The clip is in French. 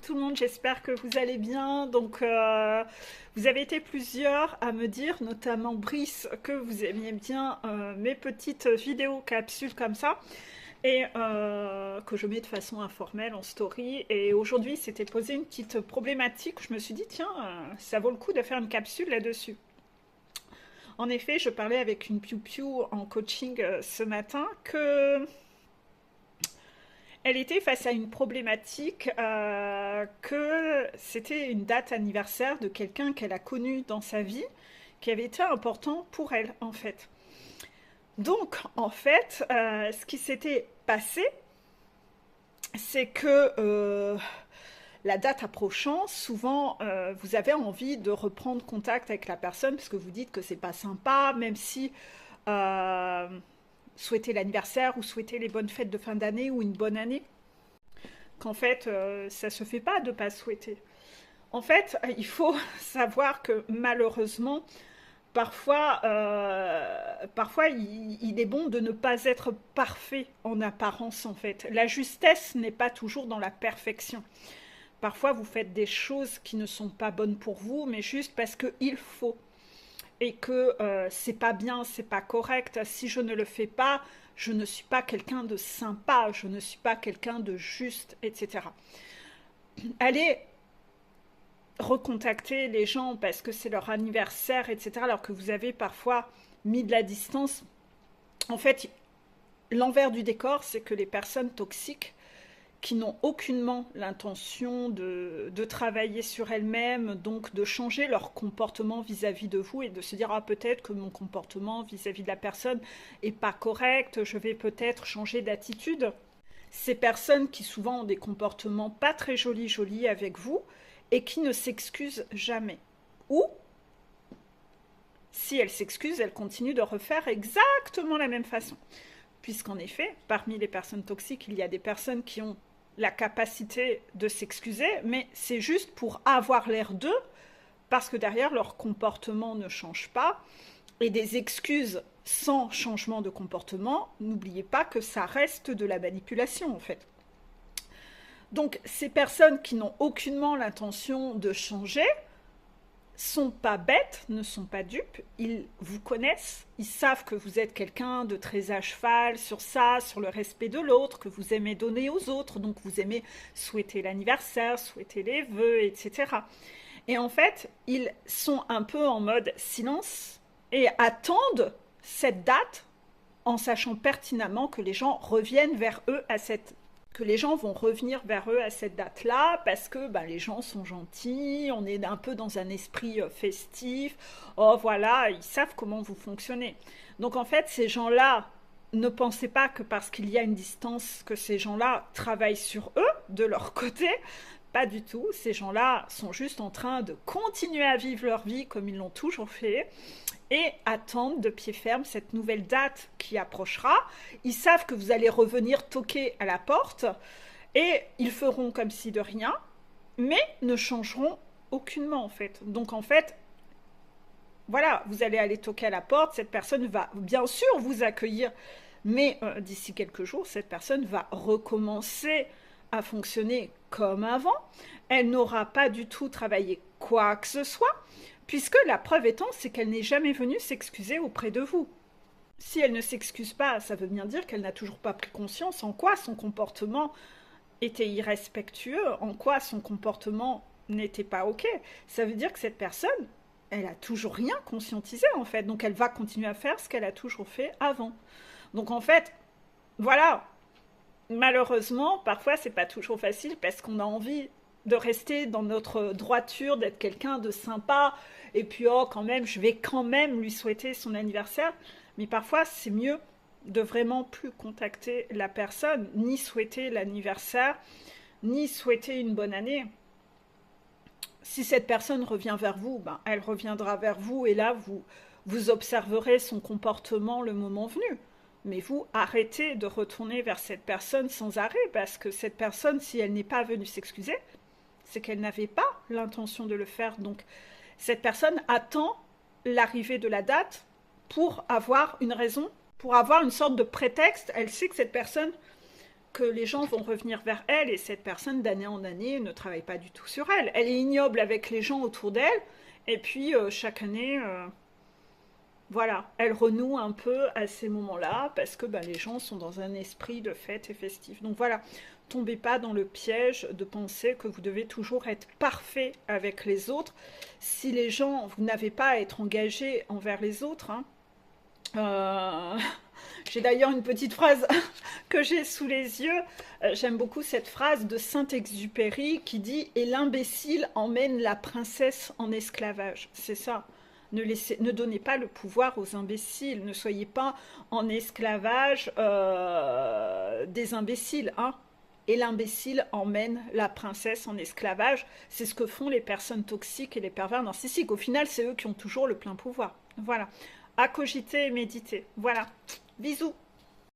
tout le monde, j'espère que vous allez bien. Donc, vous avez été plusieurs à me dire, notamment Brice, que vous aimiez bien mes petites vidéos capsules comme ça et que je mets de façon informelle en story. Et aujourd'hui, c'était posé une petite problématique. Je me suis dit, tiens, ça vaut le coup de faire une capsule là-dessus. En effet, je parlais avec une piou-piou en coaching ce matin que elle était face à une problématique que c'était une date anniversaire de quelqu'un qu'elle a connu dans sa vie qui avait été important pour elle en fait. Donc en fait, ce qui s'était passé, c'est que la date approchant, souvent vous avez envie de reprendre contact avec la personne parce que vous dites que c'est pas sympa, même si euh, souhaiter l'anniversaire ou souhaiter les bonnes fêtes de fin d'année ou une bonne année, qu'en fait, ça se fait pas de pas souhaiter. En fait, il faut savoir que malheureusement, parfois il est bon de ne pas être parfait en apparence, en fait. La justesse n'est pas toujours dans la perfection. Parfois, vous faites des choses qui ne sont pas bonnes pour vous, mais juste parce qu'il faut et que c'est pas bien, c'est pas correct. Si je ne le fais pas, je ne suis pas quelqu'un de sympa, je ne suis pas quelqu'un de juste, etc. Allez recontacter les gens parce que c'est leur anniversaire, etc., alors que vous avez parfois mis de la distance. En fait, l'envers du décor, c'est que les personnes toxiques qui n'ont aucunement l'intention de travailler sur elles-mêmes, donc de changer leur comportement vis-à-vis de vous et de se dire ah peut-être que mon comportement vis-à-vis de la personne est pas correct, je vais peut-être changer d'attitude. Ces personnes qui souvent ont des comportements pas très jolis avec vous et qui ne s'excusent jamais. Ou si elles s'excusent, elles continuent de refaire exactement la même façon. Puisqu'en effet, parmi les personnes toxiques, il y a des personnes qui ont la capacité de s'excuser, mais c'est juste pour avoir l'air d'eux, parce que derrière, leur comportement ne change pas. Et des excuses sans changement de comportement, n'oubliez pas que ça reste de la manipulation, en fait. Donc, ces personnes qui n'ont aucunement l'intention de changer, sont pas bêtes, ne sont pas dupes, ils vous connaissent, ils savent que vous êtes quelqu'un de très à cheval sur ça, sur le respect de l'autre, que vous aimez donner aux autres, donc vous aimez souhaiter l'anniversaire, souhaiter les vœux, etc. Et en fait, ils sont un peu en mode silence et attendent cette date en sachant pertinemment que les gens reviennent vers eux à cette que les gens vont revenir vers eux à cette date-là parce que les gens sont gentils, on est un peu dans un esprit festif, oh voilà, ils savent comment vous fonctionnez. Donc en fait, ces gens-là, ne pensez pas que parce qu'il y a une distance, que ces gens-là travaillent sur eux, de leur côté, pas du tout, ces gens-là sont juste en train de continuer à vivre leur vie comme ils l'ont toujours fait, et attendent de pied ferme cette nouvelle date qui approchera. Ils savent que vous allez revenir toquer à la porte et ils feront comme si de rien, mais ne changeront aucunement en fait. Donc en fait, voilà, vous allez aller toquer à la porte, cette personne va bien sûr vous accueillir, mais d'ici quelques jours, cette personne va recommencer à fonctionner comme avant. Elle n'aura pas du tout travaillé quoi que ce soit, puisque la preuve étant, c'est qu'elle n'est jamais venue s'excuser auprès de vous. Si elle ne s'excuse pas, ça veut bien dire qu'elle n'a toujours pas pris conscience en quoi son comportement était irrespectueux, en quoi son comportement n'était pas ok. Ça veut dire que cette personne, elle a toujours rien conscientisé en fait, donc elle va continuer à faire ce qu'elle a toujours fait avant. Donc en fait, voilà, malheureusement, parfois c'est pas toujours facile parce qu'on a envie de rester dans notre droiture, d'être quelqu'un de sympa, et puis oh quand même, je vais quand même lui souhaiter son anniversaire, mais parfois c'est mieux de vraiment plus contacter la personne, ni souhaiter l'anniversaire, ni souhaiter une bonne année. Si cette personne revient vers vous, elle reviendra vers vous, et là vous observerez son comportement le moment venu. Mais vous arrêtez de retourner vers cette personne sans arrêt, parce que cette personne, si elle n'est pas venue s'excuser, c'est qu'elle n'avait pas l'intention de le faire. Donc, cette personne attend l'arrivée de la date pour avoir une raison, pour avoir une sorte de prétexte. Elle sait que cette personne que les gens vont revenir vers elle et cette personne d'année en année ne travaille pas du tout sur elle. Elle est ignoble avec les gens autour d'elle et puis chaque année, voilà, elle renoue un peu à ces moments-là parce que les gens sont dans un esprit de fête et festif. Donc voilà, tombez pas dans le piège de penser que vous devez toujours être parfait avec les autres. Si les gens, vous n'avez pas à être engagé envers les autres, hein. Euh, J'ai d'ailleurs une petite phrase que j'ai sous les yeux. J'aime beaucoup cette phrase de Saint-Exupéry qui dit « Et l'imbécile emmène la princesse en esclavage ». C'est ça. Ne donnez pas le pouvoir aux imbéciles. Ne soyez pas en esclavage des imbéciles, hein. Et l'imbécile emmène la princesse en esclavage. C'est ce que font les personnes toxiques et les pervers narcissiques. Au final, c'est eux qui ont toujours le plein pouvoir. Voilà. À cogiter et méditer. Voilà. Bisous.